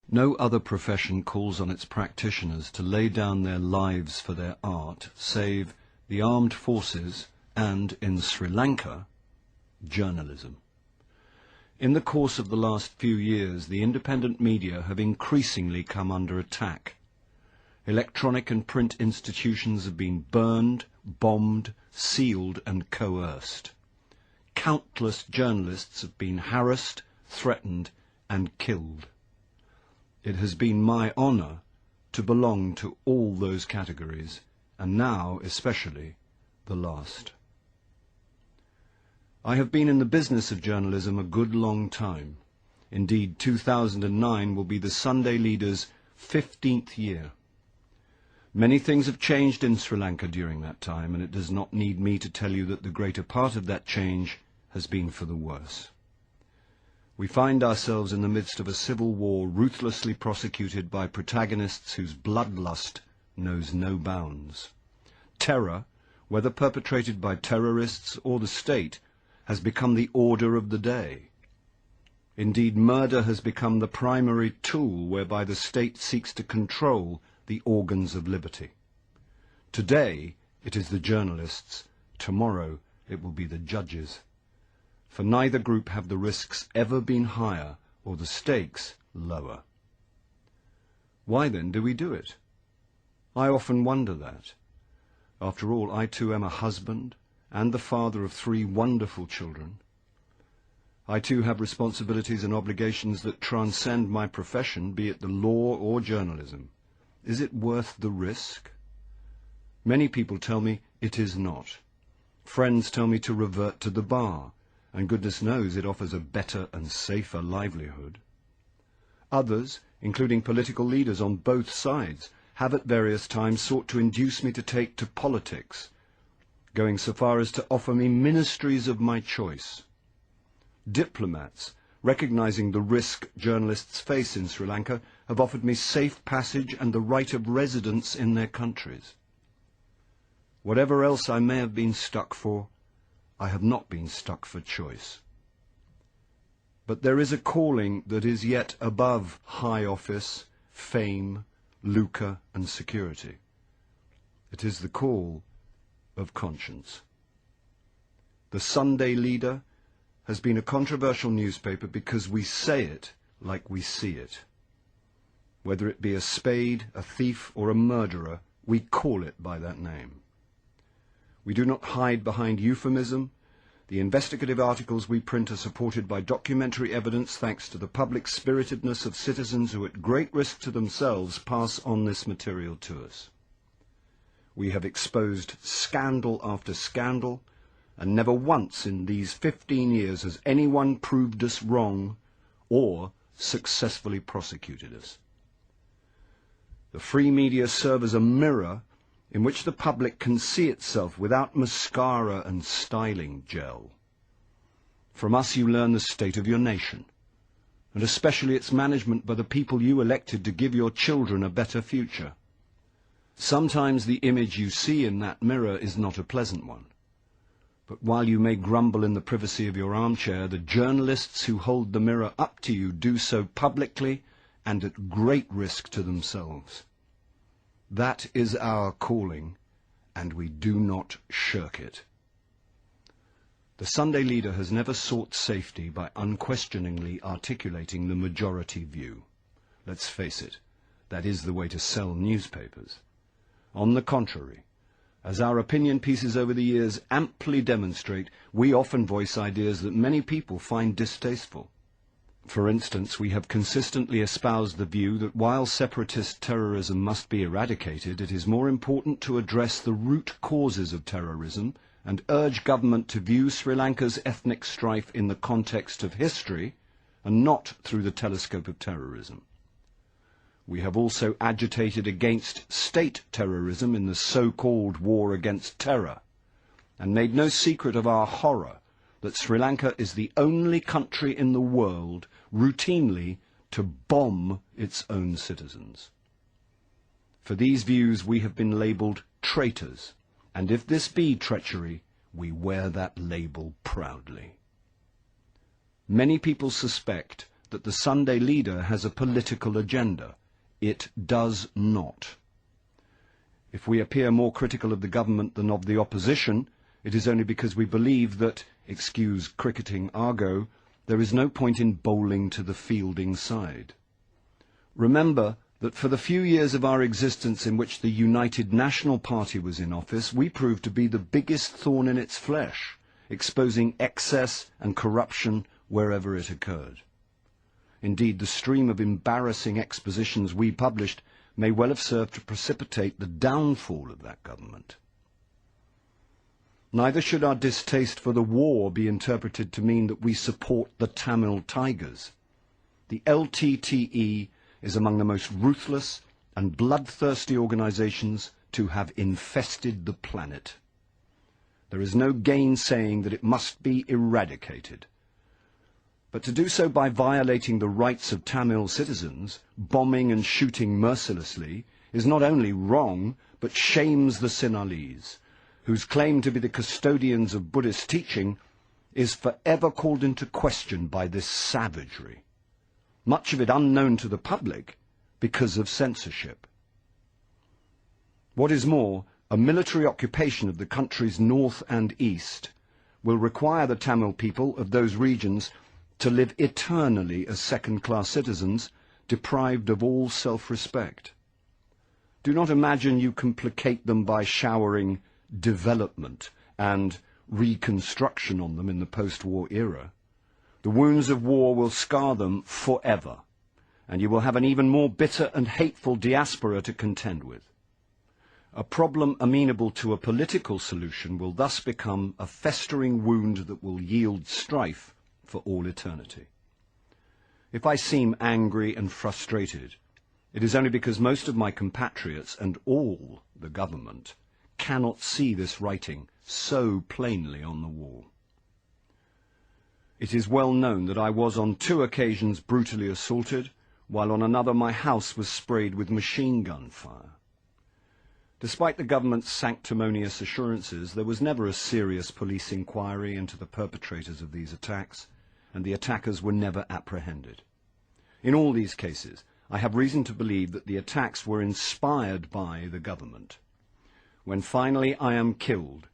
No other profession calls on its practitioners to lay down their lives for their art, save the armed forces and, in Sri Lanka, journalism. In the course of the last few years, the independent media have increasingly come under attack. Electronic and print institutions have been burned, bombed, sealed and coerced. Countless journalists have been harassed, threatened and killed. It has been my honour to belong to all those categories, and now especially the last. I have been in the business of journalism a good long time. Indeed, 2009 will be the Sunday Leader's 15th year. Many things have changed in Sri Lanka during that time, and it does not need me to tell you that the greater part of that change has been for the worse. We find ourselves in the midst of a civil war ruthlessly prosecuted by protagonists whose bloodlust knows no bounds. Terror, whether perpetrated by terrorists or the state, has become the order of the day. Indeed, murder has become the primary tool whereby the state seeks to control the organs of liberty. Today it is the journalists, tomorrow it will be the judges. For neither group have the risks ever been higher or the stakes lower. Why then do we do it? I often wonder that. After all, I too am a husband and the father of 3 wonderful children. I too have responsibilities and obligations that transcend my profession, be it the law or journalism. Is it worth the risk? Many people tell me it is not. Friends tell me to revert to the bar, and goodness knows it offers a better and safer livelihood. Others, including political leaders on both sides, have at various times sought to induce me to take to politics, going so far as to offer me ministries of my choice. Diplomats, recognizing the risk journalists face in Sri Lanka, have offered me safe passage and the right of residence in their countries. Whatever else I may have been stuck for, I have not been stuck for choice. But there is a calling that is yet above high office, fame, lucre and security. It is the call of conscience. The Sunday Leader has been a controversial newspaper because we say it like we see it. Whether it be a spade, a thief or a murderer, we call it by that name. We do not hide behind euphemism. The investigative articles we print are supported by documentary evidence thanks to the public spiritedness of citizens who at great risk to themselves pass on this material to us. We have exposed scandal after scandal, and never once in these 15 years has anyone proved us wrong or successfully prosecuted us. The free media serve as a mirror in which the public can see itself without mascara and styling gel. From us you learn the state of your nation, and especially its management by the people you elected to give your children a better future. Sometimes the image you see in that mirror is not a pleasant one. But while you may grumble in the privacy of your armchair, the journalists who hold the mirror up to you do so publicly and at great risk to themselves. That is our calling, and we do not shirk it. The Sunday Leader has never sought safety by unquestioningly articulating the majority view. Let's face it, that is the way to sell newspapers. On the contrary, as our opinion pieces over the years amply demonstrate, we often voice ideas that many people find distasteful. For instance, we have consistently espoused the view that while separatist terrorism must be eradicated, it is more important to address the root causes of terrorism and urge government to view Sri Lanka's ethnic strife in the context of history and not through the telescope of terrorism. We have also agitated against state terrorism in the so-called war against terror, and made no secret of our horror that Sri Lanka is the only country in the world routinely to bomb its own citizens. For these views we have been labelled traitors, and if this be treachery, we wear that label proudly. Many people suspect that the Sunday leader has a political agenda. It does not. If we appear more critical of the government than of the opposition, it is only because we believe that, excuse cricketing argot, there is no point in bowling to the fielding side. Remember that for the few years of our existence in which the United National Party was in office, we proved to be the biggest thorn in its flesh, exposing excess and corruption wherever it occurred. Indeed, the stream of embarrassing expositions we published may well have served to precipitate the downfall of that government. Neither should our distaste for the war be interpreted to mean that we support the Tamil Tigers. The LTTE is among the most ruthless and bloodthirsty organizations to have infested the planet. There is no gainsaying that it must be eradicated. But to do so by violating the rights of Tamil citizens, bombing and shooting mercilessly, is not only wrong, but shames the Sinhalese, whose claim to be the custodians of Buddhist teaching is forever called into question by this savagery, much of it unknown to the public because of censorship. What is more, a military occupation of the country's north and east will require the Tamil people of those regions to live eternally as second-class citizens, deprived of all self-respect. Do not imagine you can placate them by showering development and reconstruction on them in the post-war era. The wounds of war will scar them forever, and you will have an even more bitter and hateful diaspora to contend with. A problem amenable to a political solution will thus become a festering wound that will yield strife for all eternity. If I seem angry and frustrated, it is only because most of my compatriots and all the government cannot see this writing so plainly on the wall. It is well known that I was on 2 occasions brutally assaulted, while on another my house was sprayed with machine gun fire. Despite the government's sanctimonious assurances, there was never a serious police inquiry into the perpetrators of these attacks, and the attackers were never apprehended. In all these cases, I have reason to believe that the attacks were inspired by the government. When finally I am killed,